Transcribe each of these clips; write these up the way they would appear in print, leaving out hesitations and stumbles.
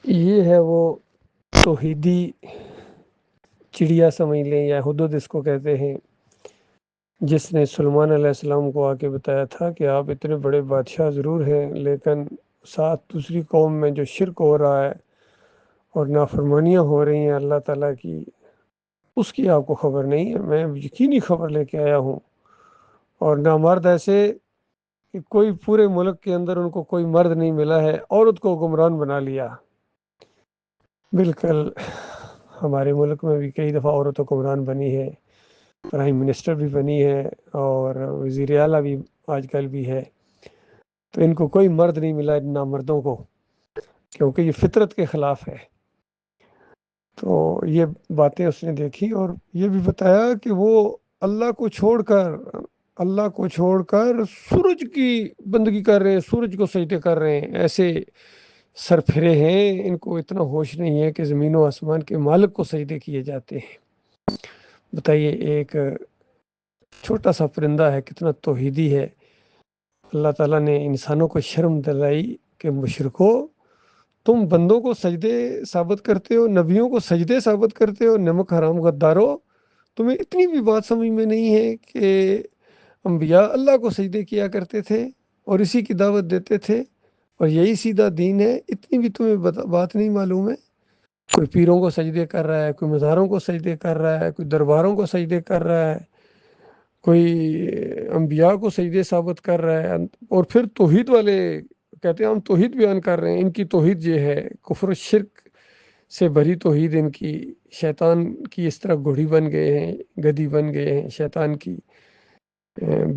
یہ ہے وہ توحیدی چڑیا سمجھ لیں یا حدود اس کو کہتے ہیں، جس نے سلیمان علیہ السلام کو آ کے بتایا تھا کہ آپ اتنے بڑے بادشاہ ضرور ہیں، لیکن ساتھ دوسری قوم میں جو شرک ہو رہا ہے اور نافرمانیاں ہو رہی ہیں اللہ تعالیٰ کی، اس کی آپ کو خبر نہیں ہے۔ میں یقینی خبر لے کے آیا ہوں، اور نامرد ایسے کہ کوئی پورے ملک کے اندر ان کو کوئی مرد نہیں ملا ہے، عورت کو حکمران بنا لیا۔ بالکل ہمارے ملک میں بھی کئی دفعہ عورت حکمران بنی ہے، پرائم منسٹر بھی بنی ہے، اور وزیر اعلیٰ بھی آج کل بھی ہے، تو ان کو کوئی مرد نہیں ملا ان نامردوں کو، کیونکہ یہ فطرت کے خلاف ہے۔ تو یہ باتیں اس نے دیکھی، اور یہ بھی بتایا کہ وہ اللہ کو چھوڑ کر سورج کی بندگی کر رہے ہیں، سورج کو سجدے کر رہے ہیں، ایسے سر پھرے ہیں، ان کو اتنا ہوش نہیں ہے کہ زمین و آسمان کے مالک کو سجدے کیے جاتے ہیں۔ بتائیے، ایک چھوٹا سا پرندہ ہے، کتنا توحیدی ہے۔ اللہ تعالیٰ نے انسانوں کو شرم دلائی کہ مشرکو، تم بندوں کو سجدے ثابت کرتے ہو، نبیوں کو سجدے ثابت کرتے ہو، نمک حرام غدارو، تمہیں اتنی بھی بات سمجھ میں نہیں ہے کہ انبیاء اللہ کو سجدے کیا کرتے تھے اور اسی کی دعوت دیتے تھے، اور یہی سیدھا دین ہے؟ اتنی بھی تمہیں بات نہیں معلوم ہے؟ کوئی پیروں کو سجدے کر رہا ہے، کوئی مزاروں کو سجدے کر رہا ہے، کوئی درباروں کو سجدے کر رہا ہے، کوئی انبیاء کو سجدے ثابت کر رہا ہے، اور پھر توحید والے کہتے ہیں ہم توحید بیان کر رہے ہیں۔ ان کی توحید یہ ہے، کفر و شرک سے بھری توحید ان کی، شیطان کی اس طرح گھوڑی بن گئے ہیں، گدی بن گئے ہیں، شیطان کی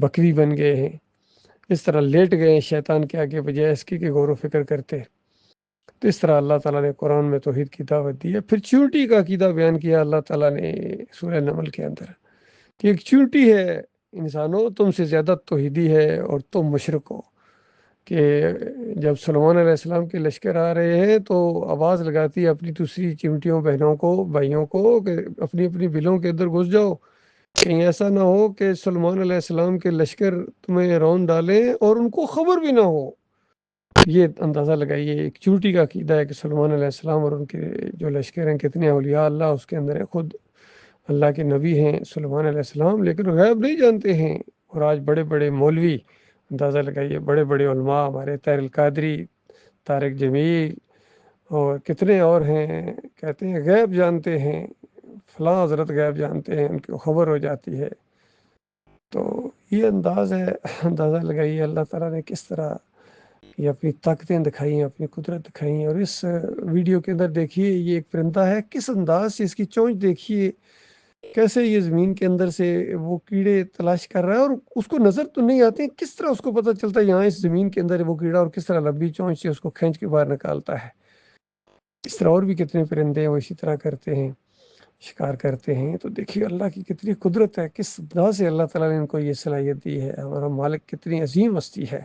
بکری بن گئے ہیں، اس طرح لیٹ گئے ہیں شیطان کے آگے، بجائے اس کی کہ غور و فکر کرتے۔ تو اس طرح اللہ تعالیٰ نے قرآن میں توحید کی دعوت دی ہے۔ پھر چیونٹی کا عقیدہ بیان کیا اللہ تعالیٰ نے سورہ نمل کے اندر، کہ ایک چیونٹی ہے انسانوں، تم سے زیادہ توحیدی ہے اور تم مشرک ہو۔ کہ جب سلیمان علیہ السلام کے لشکر آ رہے ہیں تو آواز لگاتی ہے اپنی دوسری چمٹیوں بہنوں کو، بھائیوں کو، کہ اپنی اپنی بلوں کے اندر گھس جاؤ، کہیں ایسا نہ ہو کہ سلیمان علیہ السلام کے لشکر تمہیں رون ڈالیں اور ان کو خبر بھی نہ ہو۔ یہ اندازہ لگائیے، ایک چوٹی کا عقیدہ ہے کہ سلیمان علیہ السلام اور ان کے جو لشکر ہیں کتنے اولیاء اللہ اس کے اندر ہے، خود اللہ کے نبی ہیں سلیمان علیہ السلام، لیکن غیب نہیں جانتے ہیں۔ اور آج بڑے بڑے مولوی، اندازہ لگائیے، بڑے بڑے علماء، ہمارے طاہر القادری، طارق جمیل اور کتنے اور ہیں، کہتے ہیں غیب جانتے ہیں، فلاں حضرت غیب جانتے ہیں، ان کو خبر ہو جاتی ہے۔ تو یہ انداز ہے، اندازہ لگائیے اللہ تعالیٰ نے کس طرح یہ اپنی طاقتیں دکھائی ہیں، اپنی قدرت دکھائی ہیں۔ اور اس ویڈیو کے اندر دیکھیے، یہ ایک پرندہ ہے، کس انداز سے اس کی چونچ دیکھیے، کیسے یہ زمین کے اندر سے وہ کیڑے تلاش کر رہا ہے، اور اس کو نظر تو نہیں آتے، کس طرح اس کو پتہ چلتا ہے یہاں اس زمین کے اندر وہ کیڑا، اور کس طرح لمبی چونچ سے اس کو کھینچ کے باہر نکالتا ہے۔ اس طرح اور بھی کتنے پرندے ہیں وہ اسی طرح کرتے ہیں، شکار کرتے ہیں۔ تو دیکھیے اللہ کی کتنی قدرت ہے، کس طرح سے اللہ تعالیٰ نے ان کو یہ صلاحیت دی ہے۔ ہمارا مالک کتنی عظیم ہستی ہے،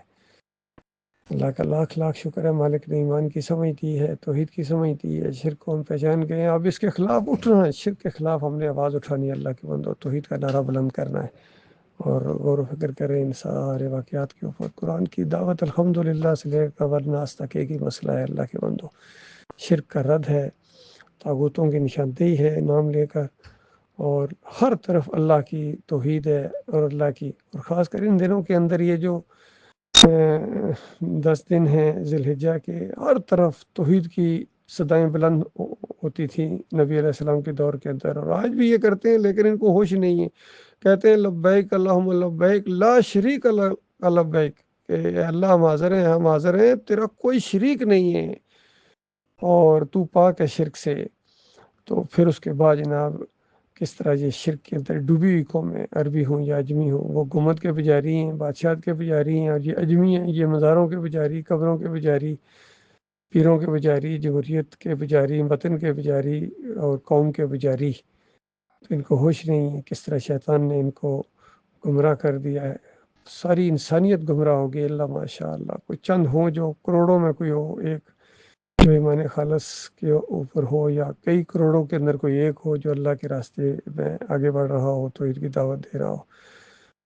اللہ کا لاکھ لاکھ شکر ہے، مالک نے ایمان کی سمجھ دی ہے، توحید کی سمجھ دی ہے، شرک کو ہم پہچان گئے ہیں۔ اب اس کے خلاف اٹھنا ہے، شرک کے خلاف ہم نے آواز اٹھانی ہے، اللہ کے بندو، توحید کا نعرہ بلند کرنا ہے، اور غور و فکر کریں ان سارے واقعات کے اوپر۔ قرآن کی دعوت الحمدللہ سے لے کر ورناس تک ایک ہی مسئلہ ہے اللہ کے بندو، شرک کا رد ہے، طاغوتوں کی نشاندہی ہے نام لے کر، اور ہر طرف اللہ کی توحید ہے، اور اللہ کی، اور خاص کر ان دنوں کے اندر یہ جو 10 دن ہیں ذی الحجہ کے، ہر طرف توحید کی صدائیں بلند ہوتی تھیں نبی علیہ السلام کے دور کے اندر، اور آج بھی یہ کرتے ہیں، لیکن ان کو ہوش نہیں ہے۔ کہتے ہیں لبیک اللہم لبیک لا شریک لبیک، کہ اے اللہ ہم حاضر ہیں، ہم حاضر ہیں، تیرا کوئی شریک نہیں ہے، اور تو پاک ہے شرک سے۔ تو پھر اس کے بعد جناب کس طرح یہ شرک کے اندر ڈوبی ہوئی قومیں، عربی ہوں یا اجمی ہوں، وہ گمت کے پجاری ہیں، بادشاہت کے پجاری ہیں، اور یہ اجمی ہیں، یہ مزاروں کے پجاری، قبروں کے پجاری، پیروں کے پجاری، جمہوریت کے پجاری، وطن کے پجاری، اور قوم کے پجاری۔ تو ان کو ہوش نہیں ہے کس طرح شیطان نے ان کو گمراہ کر دیا ہے۔ ساری انسانیت گمراہ ہوگی، اللہ ماشاء اللہ کوئی چند ہوں جو کروڑوں میں کوئی ہو، ایک جو ایمان خالص کے اوپر ہو، یا کئی کروڑوں کے اندر کوئی ایک ہو جو اللہ کے راستے میں آگے بڑھ رہا ہو، تو ان کی دعوت دے رہا ہو۔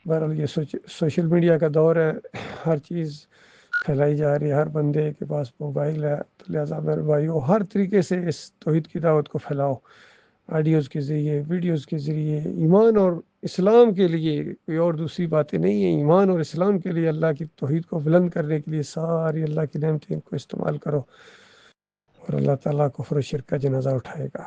بہرحال یہ سوشل میڈیا کا دور ہے، ہر چیز پھیلائی جا رہی ہے، ہر بندے کے پاس موبائل ہے، تو لہٰذا میرے بھائیو ہر طریقے سے اس توحید کی دعوت کو پھیلاؤ، آڈیوز کے ذریعے، ویڈیوز کے ذریعے، ایمان اور اسلام کے لیے، کوئی اور دوسری باتیں نہیں ہیں، ایمان اور اسلام کے لیے، اللہ کی توحید کو بلند کرنے کے لیے ساری اللہ کی نعمتیں کو استعمال کرو، اور اللہ تعالیٰ کفر و شرک کا جنازہ اٹھائے گا۔